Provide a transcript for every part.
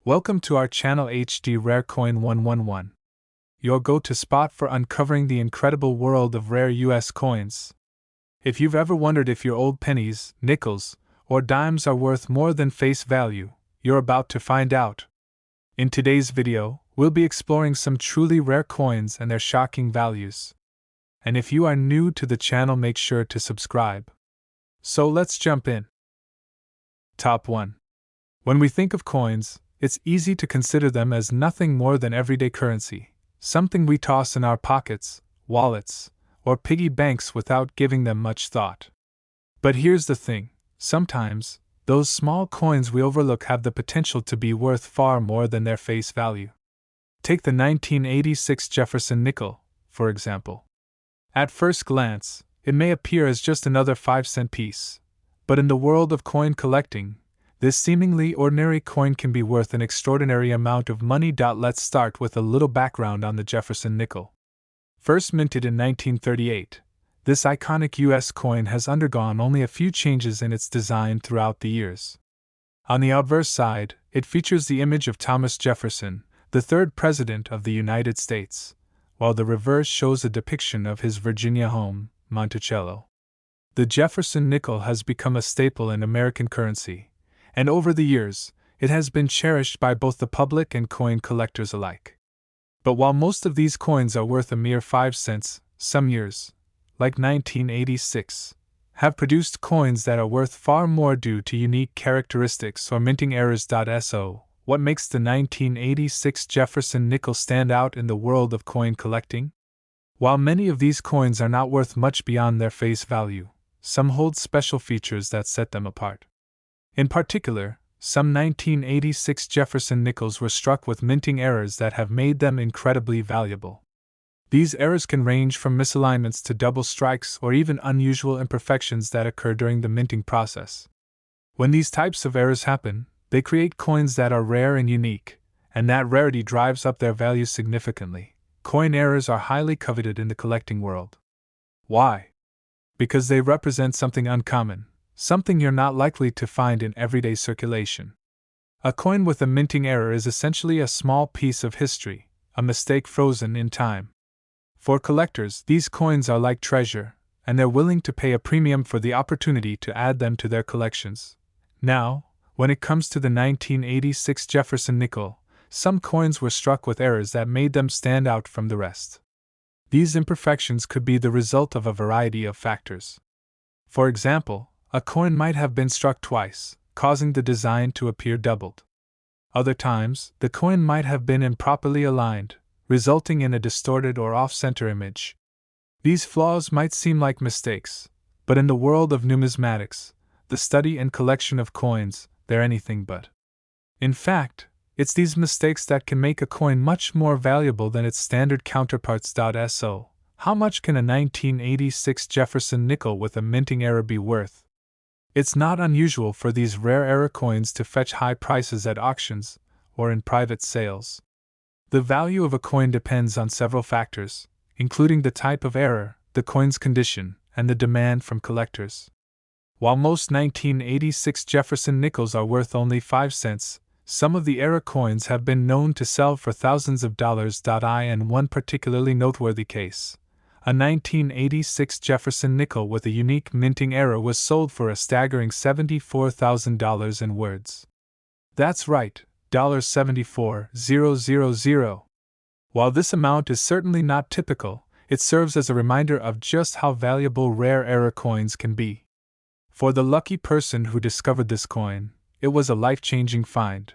Welcome to our channel HD Rare Coin 111, your go-to spot for uncovering the incredible world of rare US coins. If you've ever wondered if your old pennies, nickels, or dimes are worth more than face value, you're about to find out. In today's video, we'll be exploring some truly rare coins and their shocking values. And if you are new to the channel, make sure to subscribe. So let's jump in. Top 1. When we think of coins, it's easy to consider them as nothing more than everyday currency, something we toss in our pockets, wallets, or piggy banks without giving them much thought. But here's the thing, sometimes, those small coins we overlook have the potential to be worth far more than their face value. Take the 1986 Jefferson nickel, for example. At first glance, it may appear as just another 5-cent piece, but in the world of coin collecting, this seemingly ordinary coin can be worth an extraordinary amount of money. Let's start with a little background on the Jefferson nickel. First minted in 1938, this iconic U.S. coin has undergone only a few changes in its design throughout the years. On the obverse side, it features the image of Thomas Jefferson, the third President of the United States, while the reverse shows a depiction of his Virginia home, Monticello. The Jefferson nickel has become a staple in American currency, and over the years, it has been cherished by both the public and coin collectors alike. But while most of these coins are worth a mere 5 cents, some years, like 1986, have produced coins that are worth far more due to unique characteristics or minting errors. So, what makes the 1986 Jefferson nickel stand out in the world of coin collecting? While many of these coins are not worth much beyond their face value, some hold special features that set them apart. In particular, some 1986 Jefferson nickels were struck with minting errors that have made them incredibly valuable. These errors can range from misalignments to double strikes or even unusual imperfections that occur during the minting process. When these types of errors happen, they create coins that are rare and unique, and that rarity drives up their value significantly. Coin errors are highly coveted in the collecting world. Why? Because they represent something uncommon, something you're not likely to find in everyday circulation. A coin with a minting error is essentially a small piece of history, a mistake frozen in time. For collectors, these coins are like treasure, and they're willing to pay a premium for the opportunity to add them to their collections. Now, when it comes to the 1986 Jefferson nickel, some coins were struck with errors that made them stand out from the rest. These imperfections could be the result of a variety of factors. For example, a coin might have been struck twice, causing the design to appear doubled. Other times, the coin might have been improperly aligned, resulting in a distorted or off-center image. These flaws might seem like mistakes, but in the world of numismatics, the study and collection of coins, they're anything but. In fact, it's these mistakes that can make a coin much more valuable than its standard counterparts. So, how much can a 1986 Jefferson nickel with a minting error be worth? It's not unusual for these rare error coins to fetch high prices at auctions or in private sales. The value of a coin depends on several factors, including the type of error, the coin's condition, and the demand from collectors. While most 1986 Jefferson nickels are worth only 5 cents, some of the error coins have been known to sell for thousands of dollars. In one particularly noteworthy case, a 1986 Jefferson nickel with a unique minting error was sold for a staggering $74,000 in words. That's right, $74,000. While this amount is certainly not typical, it serves as a reminder of just how valuable rare error coins can be. For the lucky person who discovered this coin, it was a life-changing find.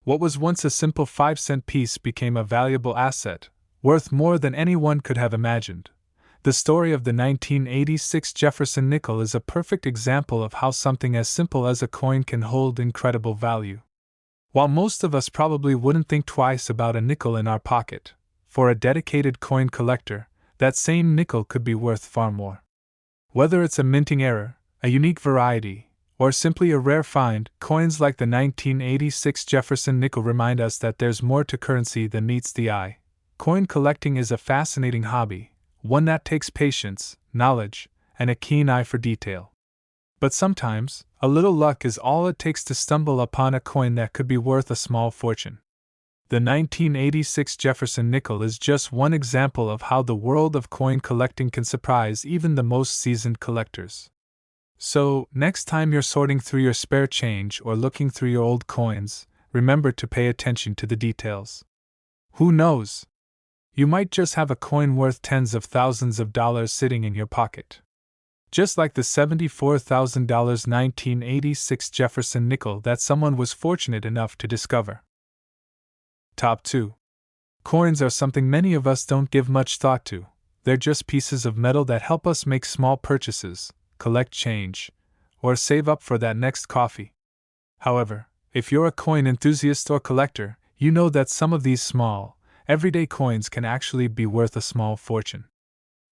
What was once a simple 5-cent piece became a valuable asset, worth more than anyone could have imagined. The story of the 1986 Jefferson nickel is a perfect example of how something as simple as a coin can hold incredible value. While most of us probably wouldn't think twice about a nickel in our pocket, for a dedicated coin collector, that same nickel could be worth far more. Whether it's a minting error, a unique variety, or simply a rare find, coins like the 1986 Jefferson nickel remind us that there's more to currency than meets the eye. Coin collecting is a fascinating hobby, one that takes patience, knowledge, and a keen eye for detail. But sometimes, a little luck is all it takes to stumble upon a coin that could be worth a small fortune. The 1986 Jefferson nickel is just one example of how the world of coin collecting can surprise even the most seasoned collectors. So, next time you're sorting through your spare change or looking through your old coins, remember to pay attention to the details. Who knows? You might just have a coin worth tens of thousands of dollars sitting in your pocket. Just like the $74,000 1986 Jefferson nickel that someone was fortunate enough to discover. Top 2. Coins are something many of us don't give much thought to. They're just pieces of metal that help us make small purchases, collect change, or save up for that next coffee. However, if you're a coin enthusiast or collector, you know that some of these small, everyday coins can actually be worth a small fortune.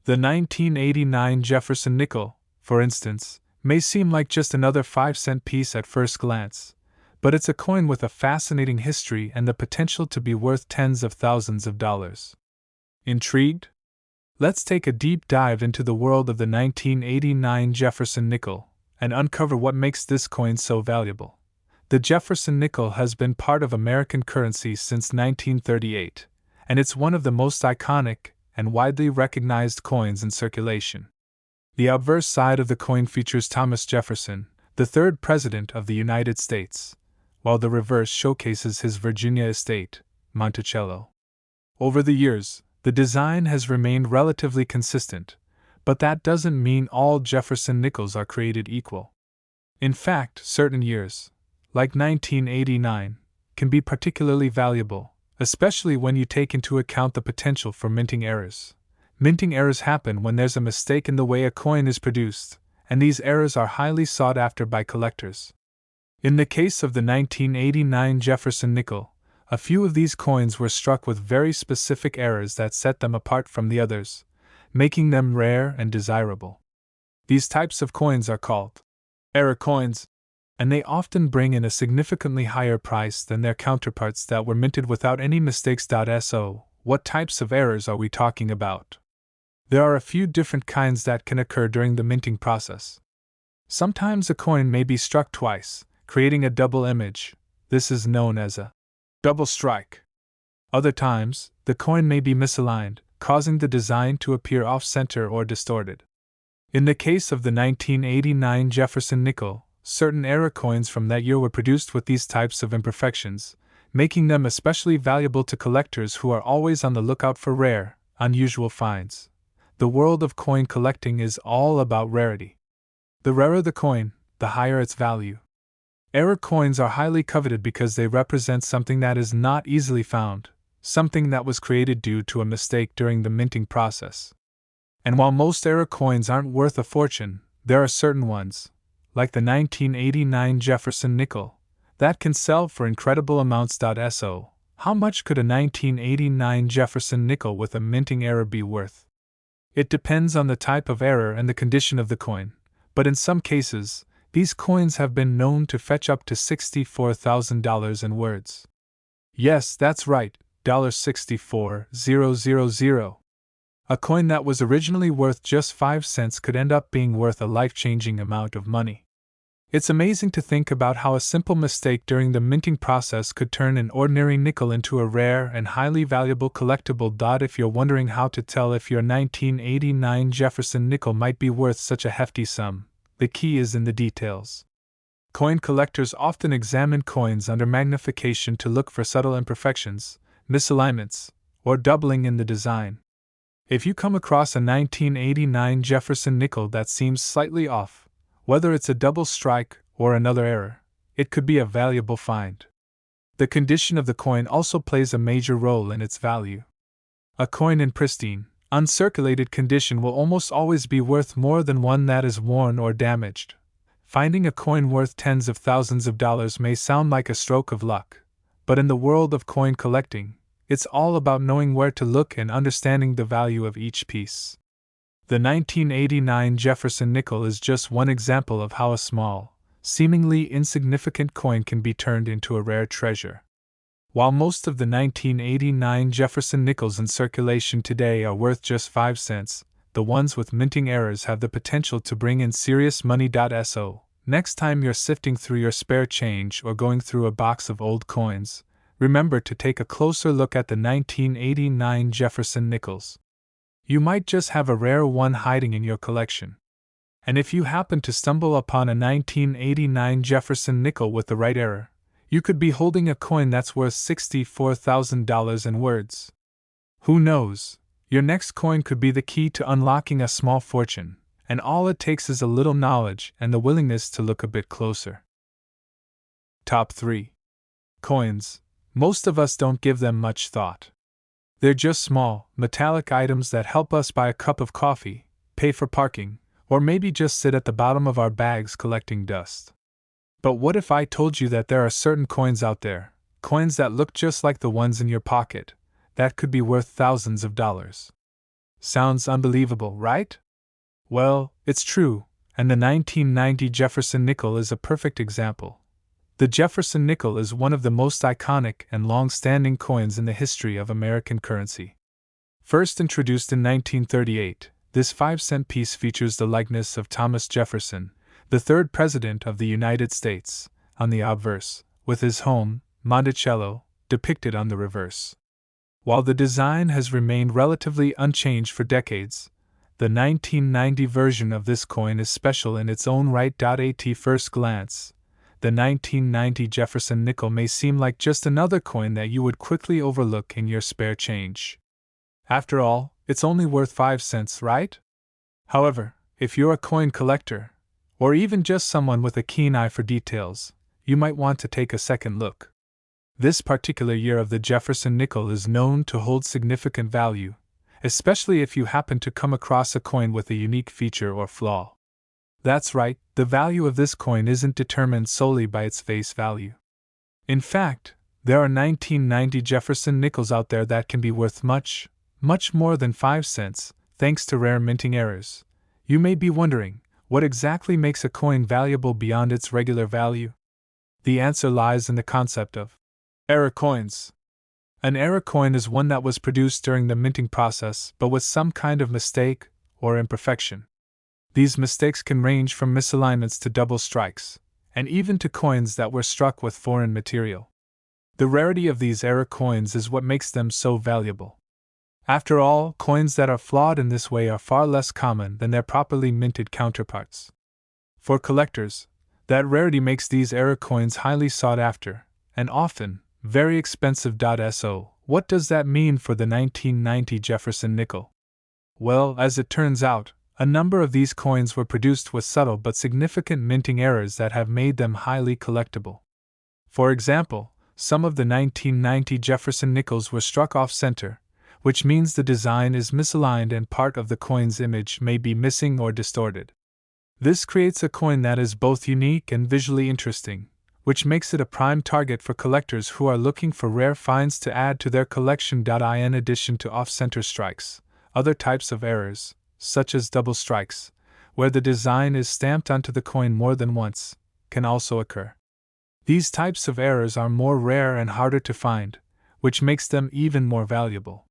The 1989 Jefferson nickel, for instance, may seem like just another 5-cent piece at first glance, but it's a coin with a fascinating history and the potential to be worth tens of thousands of dollars. Intrigued? Let's take a deep dive into the world of the 1989 Jefferson nickel and uncover what makes this coin so valuable. The Jefferson nickel has been part of American currency since 1938, and it's one of the most iconic and widely recognized coins in circulation. The obverse side of the coin features Thomas Jefferson, the third President of the United States, while the reverse showcases his Virginia estate, Monticello. Over the years, the design has remained relatively consistent, but that doesn't mean all Jefferson nickels are created equal. In fact, certain years, like 1989, can be particularly valuable, especially when you take into account the potential for minting errors. Minting errors happen when there's a mistake in the way a coin is produced, and these errors are highly sought after by collectors. In the case of the 1989 Jefferson nickel, a few of these coins were struck with very specific errors that set them apart from the others, making them rare and desirable. These types of coins are called error coins, and they often bring in a significantly higher price than their counterparts that were minted without any mistakes. So, what types of errors are we talking about? There are a few different kinds that can occur during the minting process. Sometimes a coin may be struck twice, creating a double image. This is known as a double strike. Other times, the coin may be misaligned, causing the design to appear off-center or distorted. In the case of the 1989 Jefferson nickel, certain error coins from that year were produced with these types of imperfections, making them especially valuable to collectors who are always on the lookout for rare, unusual finds. The world of coin collecting is all about rarity. The rarer the coin, the higher its value. Error coins are highly coveted because they represent something that is not easily found, something that was created due to a mistake during the minting process. And while most error coins aren't worth a fortune, there are certain ones, like the 1989 Jefferson nickel, that can sell for incredible amounts. So, how much could a 1989 Jefferson nickel with a minting error be worth? It depends on the type of error and the condition of the coin, but in some cases, these coins have been known to fetch up to $64,000 in words. Yes, that's right, $64,000. A coin that was originally worth just 5 cents could end up being worth a life-changing amount of money. It's amazing to think about how a simple mistake during the minting process could turn an ordinary nickel into a rare and highly valuable collectible. If you're wondering how to tell if your 1989 Jefferson nickel might be worth such a hefty sum, the key is in the details. Coin collectors often examine coins under magnification to look for subtle imperfections, misalignments, or doubling in the design. If you come across a 1989 Jefferson nickel that seems slightly off, whether it's a double strike or another error, it could be a valuable find. The condition of the coin also plays a major role in its value. A coin in pristine, uncirculated condition will almost always be worth more than one that is worn or damaged. Finding a coin worth tens of thousands of dollars may sound like a stroke of luck, but in the world of coin collecting, it's all about knowing where to look and understanding the value of each piece. The 1989 Jefferson nickel is just one example of how a small, seemingly insignificant coin can be turned into a rare treasure. While most of the 1989 Jefferson nickels in circulation today are worth just 5 cents, the ones with minting errors have the potential to bring in serious money. So, next time you're sifting through your spare change or going through a box of old coins, remember to take a closer look at the 1989 Jefferson nickels. You might just have a rare one hiding in your collection. And if you happen to stumble upon a 1989 Jefferson nickel with the right error, you could be holding a coin that's worth $64,000 in words. Who knows? Your next coin could be the key to unlocking a small fortune, and all it takes is a little knowledge and the willingness to look a bit closer. Top 3. Coins. Most of us don't give them much thought. They're just small, metallic items that help us buy a cup of coffee, pay for parking, or maybe just sit at the bottom of our bags collecting dust. But what if I told you that there are certain coins out there, coins that look just like the ones in your pocket, that could be worth thousands of dollars? Sounds unbelievable, right? Well, it's true, and the 1990 Jefferson nickel is a perfect example. The Jefferson nickel is one of the most iconic and long-standing coins in the history of American currency. First introduced in 1938, this 5-cent piece features the likeness of Thomas Jefferson, the third President of the United States, on the obverse, with his home, Monticello, depicted on the reverse. While the design has remained relatively unchanged for decades, the 1990 version of this coin is special in its own right. At first glance, the 1990 Jefferson nickel may seem like just another coin that you would quickly overlook in your spare change. After all, it's only worth 5 cents, right? However, if you're a coin collector, or even just someone with a keen eye for details, you might want to take a second look. This particular year of the Jefferson nickel is known to hold significant value, especially if you happen to come across a coin with a unique feature or flaw. That's right, the value of this coin isn't determined solely by its face value. In fact, there are 1990 Jefferson nickels out there that can be worth much, much more than 5 cents, thanks to rare minting errors. You may be wondering, what exactly makes a coin valuable beyond its regular value? The answer lies in the concept of error coins. An error coin is one that was produced during the minting process but with some kind of mistake or imperfection. These mistakes can range from misalignments to double strikes, and even to coins that were struck with foreign material. The rarity of these error coins is what makes them so valuable. After all, coins that are flawed in this way are far less common than their properly minted counterparts. For collectors, that rarity makes these error coins highly sought after, and often very expensive. So, what does that mean for the 1990 Jefferson nickel? Well, as it turns out, a number of these coins were produced with subtle but significant minting errors that have made them highly collectible. For example, some of the 1990 Jefferson nickels were struck off-center, which means the design is misaligned and part of the coin's image may be missing or distorted. This creates a coin that is both unique and visually interesting, which makes it a prime target for collectors who are looking for rare finds to add to their collection. In addition to off-center strikes, other types of errors, such as double strikes, where the design is stamped onto the coin more than once, can also occur. These types of errors are more rare and harder to find, which makes them even more valuable.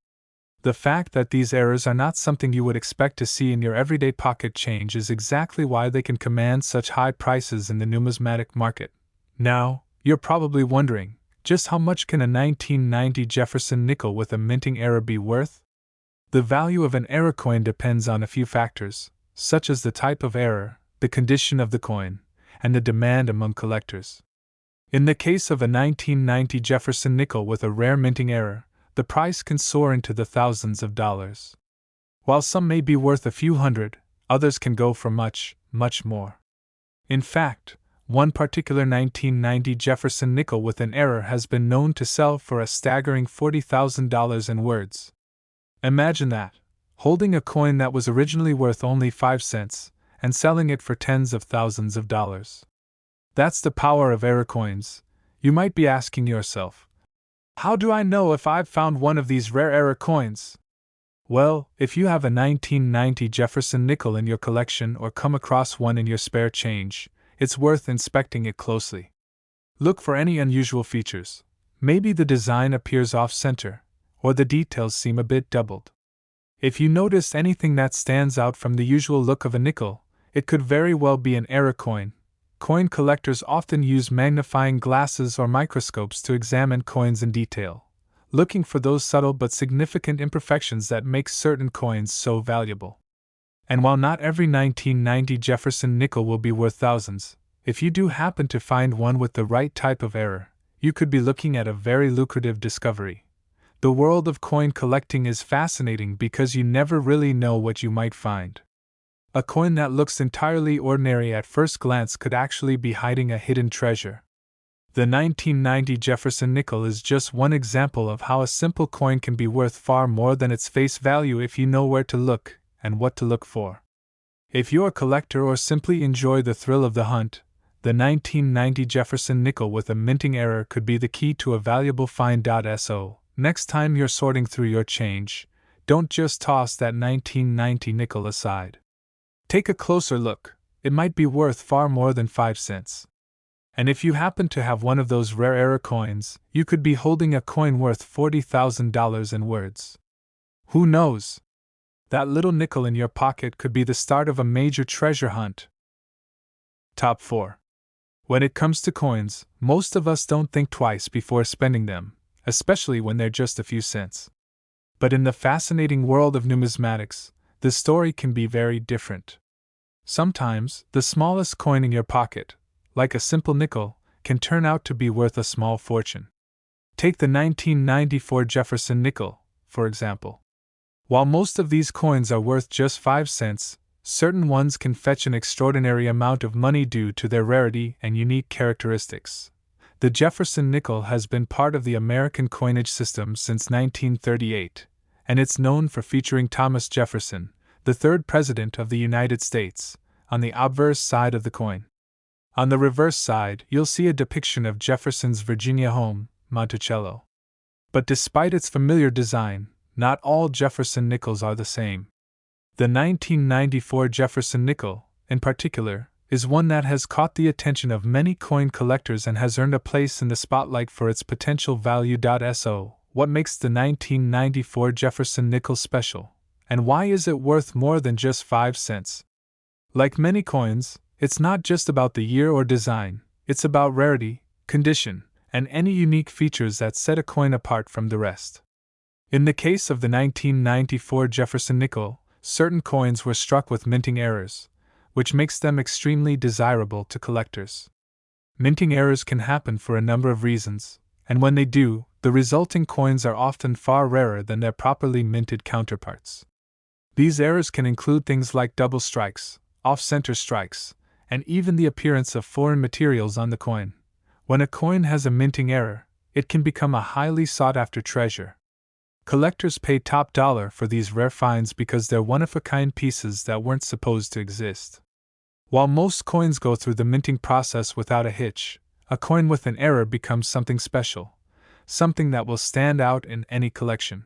The fact that these errors are not something you would expect to see in your everyday pocket change is exactly why they can command such high prices in the numismatic market. Now, you're probably wondering, just how much can a 1990 Jefferson nickel with a minting error be worth? The value of an error coin depends on a few factors, such as the type of error, the condition of the coin, and the demand among collectors. In the case of a 1990 Jefferson nickel with a rare minting error, the price can soar into the thousands of dollars. While some may be worth a few hundred, others can go for much, much more. In fact, one particular 1990 Jefferson nickel with an error has been known to sell for a staggering $40,000 in words. Imagine that, holding a coin that was originally worth only 5 cents, and selling it for tens of thousands of dollars. That's the power of error coins. You might be asking yourself, how do I know if I've found one of these rare error coins? Well, if you have a 1990 Jefferson nickel in your collection or come across one in your spare change, it's worth inspecting it closely. Look for any unusual features. Maybe the design appears off-center, or the details seem a bit doubled. If you notice anything that stands out from the usual look of a nickel, it could very well be an error coin. Coin collectors often use magnifying glasses or microscopes to examine coins in detail, looking for those subtle but significant imperfections that make certain coins so valuable. And while not every 1990 Jefferson nickel will be worth thousands, if you do happen to find one with the right type of error, you could be looking at a very lucrative discovery. The world of coin collecting is fascinating because you never really know what you might find. A coin that looks entirely ordinary at first glance could actually be hiding a hidden treasure. The 1990 Jefferson nickel is just one example of how a simple coin can be worth far more than its face value if you know where to look and what to look for. If you're a collector or simply enjoy the thrill of the hunt, the 1990 Jefferson nickel with a minting error could be the key to a valuable find. So, next time you're sorting through your change, don't just toss that 1990 nickel aside. Take a closer look, it might be worth far more than 5 cents. And if you happen to have one of those rare error coins, you could be holding a coin worth $40,000 in words. Who knows? That little nickel in your pocket could be the start of a major treasure hunt. Top 4. When it comes to coins, most of us don't think twice before spending them, especially when they're just a few cents. But in the fascinating world of numismatics, the story can be very different. Sometimes, the smallest coin in your pocket, like a simple nickel, can turn out to be worth a small fortune. Take the 1994 Jefferson nickel, for example. While most of these coins are worth just 5 cents, certain ones can fetch an extraordinary amount of money due to their rarity and unique characteristics. The Jefferson nickel has been part of the American coinage system since 1938, and it's known for featuring Thomas Jefferson, the third President of the United States, on the obverse side of the coin. On the reverse side, you'll see a depiction of Jefferson's Virginia home, Monticello. But despite its familiar design, not all Jefferson nickels are the same. The 1994 Jefferson nickel, in particular, is one that has caught the attention of many coin collectors and has earned a place in the spotlight for its potential value. So, what makes the 1994 Jefferson nickel special? And why is it worth more than just 5 cents? Like many coins, it's not just about the year or design, it's about rarity, condition, and any unique features that set a coin apart from the rest. In the case of the 1994 Jefferson nickel, certain coins were struck with minting errors, which makes them extremely desirable to collectors. Minting errors can happen for a number of reasons, and when they do, the resulting coins are often far rarer than their properly minted counterparts. These errors can include things like double strikes, off-center strikes, and even the appearance of foreign materials on the coin. When a coin has a minting error, it can become a highly sought-after treasure. Collectors pay top dollar for these rare finds because they're one-of-a-kind pieces that weren't supposed to exist. While most coins go through the minting process without a hitch, a coin with an error becomes something special, something that will stand out in any collection.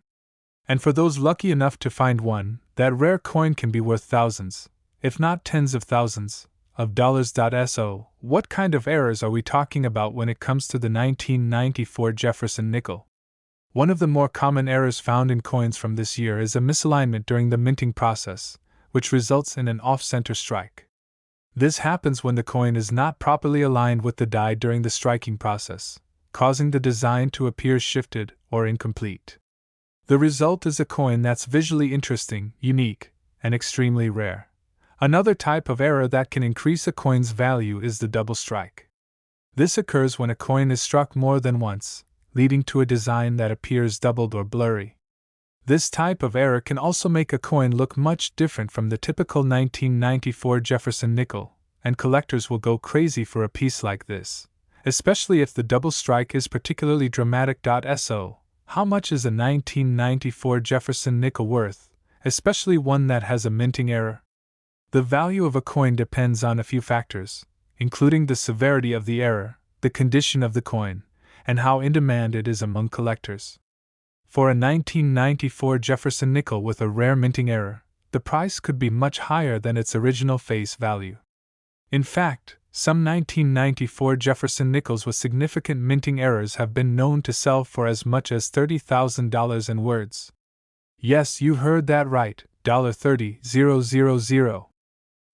And for those lucky enough to find one, that rare coin can be worth thousands, if not tens of thousands, of dollars. So, what kind of errors are we talking about when it comes to the 1994 Jefferson nickel? One of the more common errors found in coins from this year is a misalignment during the minting process, which results in an off-center strike. This happens when the coin is not properly aligned with the die during the striking process, causing the design to appear shifted or incomplete. The result is a coin that's visually interesting, unique, and extremely rare. Another type of error that can increase a coin's value is the double strike. This occurs when a coin is struck more than once, leading to a design that appears doubled or blurry. This type of error can also make a coin look much different from the typical 1994 Jefferson nickel, and collectors will go crazy for a piece like this, especially if the double strike is particularly dramatic. So, how much is a 1994 Jefferson nickel worth, especially one that has a minting error? The value of a coin depends on a few factors, including the severity of the error, the condition of the coin, and how in demand it is among collectors. For a 1994 Jefferson nickel with a rare minting error, the price could be much higher than its original face value. In fact, some 1994 Jefferson nickels with significant minting errors have been known to sell for as much as $30,000 in words. Yes, you heard that right, $30,000.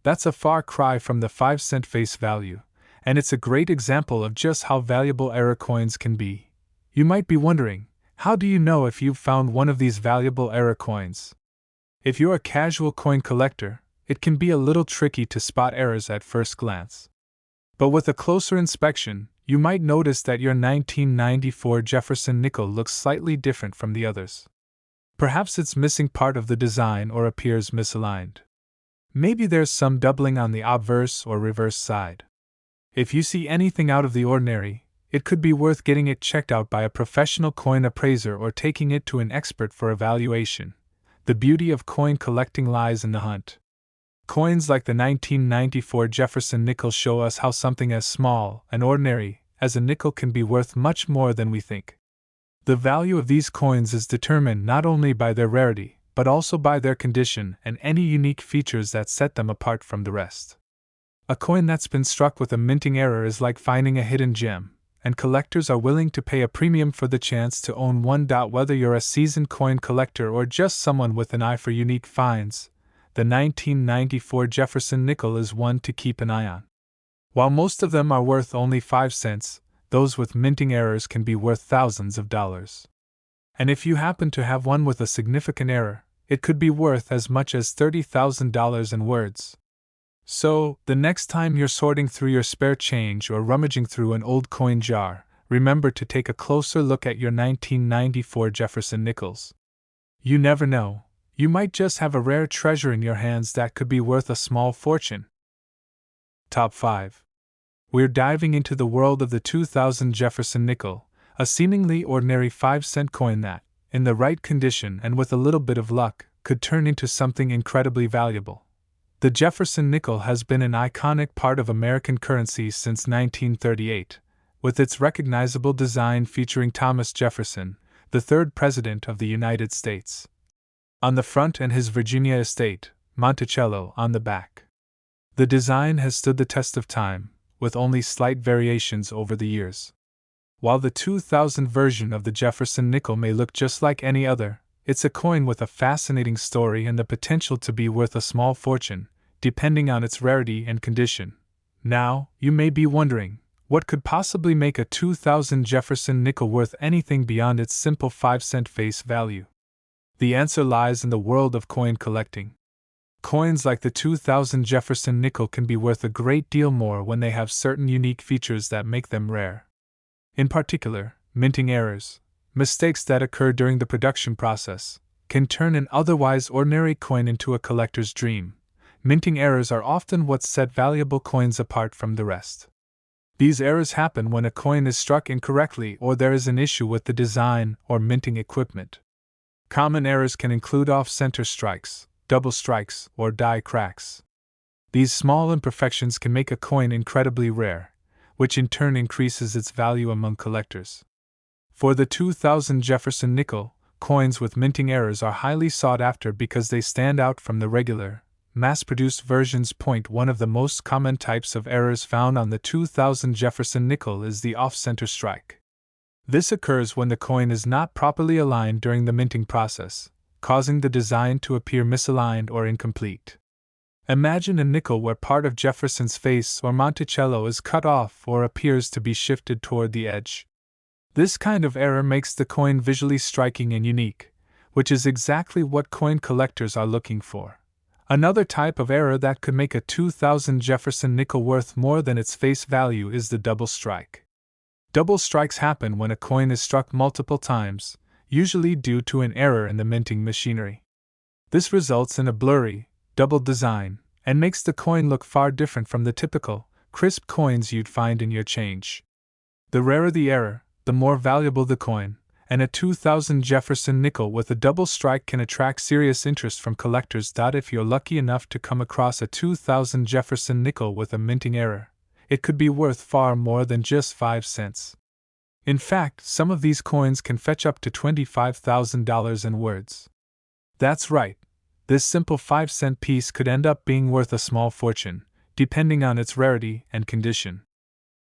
That's a far cry from the 5-cent face value, and it's a great example of just how valuable error coins can be. You might be wondering, how do you know if you've found one of these valuable error coins? If you're a casual coin collector, it can be a little tricky to spot errors at first glance. But with a closer inspection, you might notice that your 1994 Jefferson nickel looks slightly different from the others. Perhaps it's missing part of the design or appears misaligned. Maybe there's some doubling on the obverse or reverse side. If you see anything out of the ordinary, it could be worth getting it checked out by a professional coin appraiser or taking it to an expert for evaluation. The beauty of coin collecting lies in the hunt. Coins like the 1994 Jefferson nickel show us how something as small and ordinary as a nickel can be worth much more than we think. The value of these coins is determined not only by their rarity, but also by their condition and any unique features that set them apart from the rest. A coin that's been struck with a minting error is like finding a hidden gem, and collectors are willing to pay a premium for the chance to own one. Whether you're a seasoned coin collector or just someone with an eye for unique finds, the 1994 Jefferson nickel is one to keep an eye on. While most of them are worth only 5 cents, those with minting errors can be worth thousands of dollars. And if you happen to have one with a significant error, it could be worth as much as $30,000 in words. So, the next time you're sorting through your spare change or rummaging through an old coin jar, remember to take a closer look at your 1994 Jefferson nickels. You never know, you might just have a rare treasure in your hands that could be worth a small fortune. Top 5. We're diving into the world of the 2000 Jefferson nickel, a seemingly ordinary 5-cent coin that, in the right condition and with a little bit of luck, could turn into something incredibly valuable. The Jefferson nickel has been an iconic part of American currency since 1938, with its recognizable design featuring Thomas Jefferson, the third President of the United States, on the front and his Virginia estate, Monticello, on the back. The design has stood the test of time, with only slight variations over the years. While the 2000 version of the Jefferson nickel may look just like any other, it's a coin with a fascinating story and the potential to be worth a small fortune, depending on its rarity and condition. Now, you may be wondering, what could possibly make a 2000 Jefferson nickel worth anything beyond its simple 5-cent face value? The answer lies in the world of coin collecting. Coins like the 2000 Jefferson nickel can be worth a great deal more when they have certain unique features that make them rare. In particular, minting errors, mistakes that occur during the production process, can turn an otherwise ordinary coin into a collector's dream. Minting errors are often what set valuable coins apart from the rest. These errors happen when a coin is struck incorrectly or there is an issue with the design or minting equipment. Common errors can include off-center strikes, double strikes, or die cracks. These small imperfections can make a coin incredibly rare, which in turn increases its value among collectors. For the 2000 Jefferson nickel, coins with minting errors are highly sought after because they stand out from the regular, mass-produced versions. One of the most common types of errors found on the 2000 Jefferson nickel is the off-center strike. This occurs when the coin is not properly aligned during the minting process, causing the design to appear misaligned or incomplete. Imagine a nickel where part of Jefferson's face or Monticello is cut off or appears to be shifted toward the edge. This kind of error makes the coin visually striking and unique, which is exactly what coin collectors are looking for. Another type of error that could make a 2000 Jefferson nickel worth more than its face value is the double strike. Double strikes happen when a coin is struck multiple times, usually due to an error in the minting machinery. This results in a blurry, double design, and makes the coin look far different from the typical, crisp coins you'd find in your change. The rarer the error, the more valuable the coin, and a 2000 Jefferson nickel with a double strike can attract serious interest from collectors. If you're lucky enough to come across a 2000 Jefferson nickel with a minting error, it could be worth far more than just 5 cents. In fact, some of these coins can fetch up to $25,000 in words. That's right, this simple 5-cent piece could end up being worth a small fortune, depending on its rarity and condition.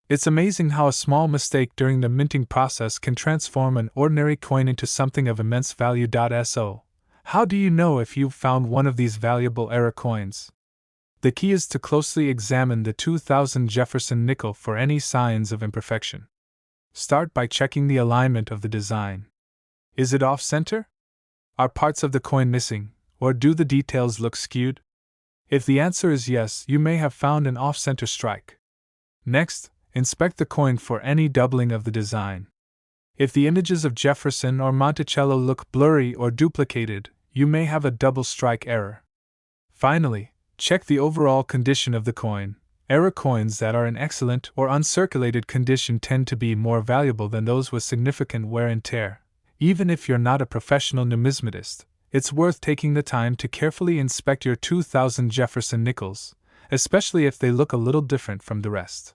It's amazing how a small mistake during the minting process can transform an ordinary coin into something of immense value. So, How do you know if you've found one of these valuable error coins? The key is to closely examine the 2000 Jefferson nickel for any signs of imperfection. Start by checking the alignment of the design. Is it off-center? Are parts of the coin missing, or do the details look skewed? If the answer is yes, you may have found an off-center strike. Next, inspect the coin for any doubling of the design. If the images of Jefferson or Monticello look blurry or duplicated, you may have a double strike error. Finally, check the overall condition of the coin. Error coins that are in excellent or uncirculated condition tend to be more valuable than those with significant wear and tear. Even if you're not a professional numismatist, it's worth taking the time to carefully inspect your 2000 Jefferson nickels, especially if they look a little different from the rest.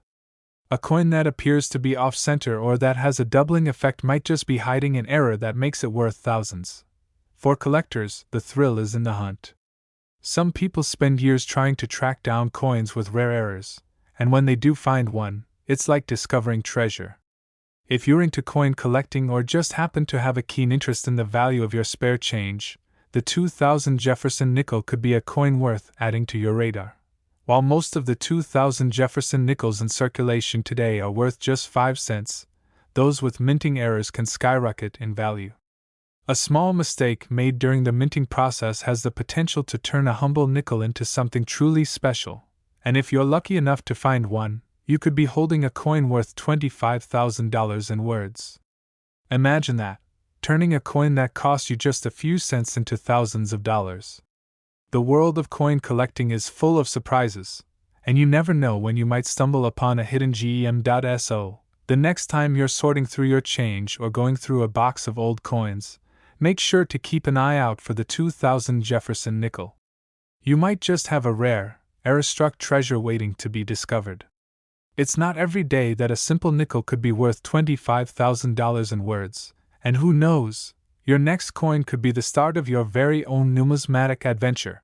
A coin that appears to be off-center or that has a doubling effect might just be hiding an error that makes it worth thousands. For collectors, the thrill is in the hunt. Some people spend years trying to track down coins with rare errors, and when they do find one, it's like discovering treasure. If you're into coin collecting or just happen to have a keen interest in the value of your spare change, the 2000 Jefferson nickel could be a coin worth adding to your radar. While most of the 2000 Jefferson nickels in circulation today are worth just 5 cents, those with minting errors can skyrocket in value. A small mistake made during the minting process has the potential to turn a humble nickel into something truly special, and if you're lucky enough to find one, you could be holding a coin worth $25,000 in words. Imagine that, turning a coin that cost you just a few cents into thousands of dollars. The world of coin collecting is full of surprises, and you never know when you might stumble upon a hidden gem.so. The next time you're sorting through your change or going through a box of old coins, make sure to keep an eye out for the 2000 Jefferson nickel. You might just have a rare, error-struck treasure waiting to be discovered. It's not every day that a simple nickel could be worth $25,000 in words, and who knows, your next coin could be the start of your very own numismatic adventure.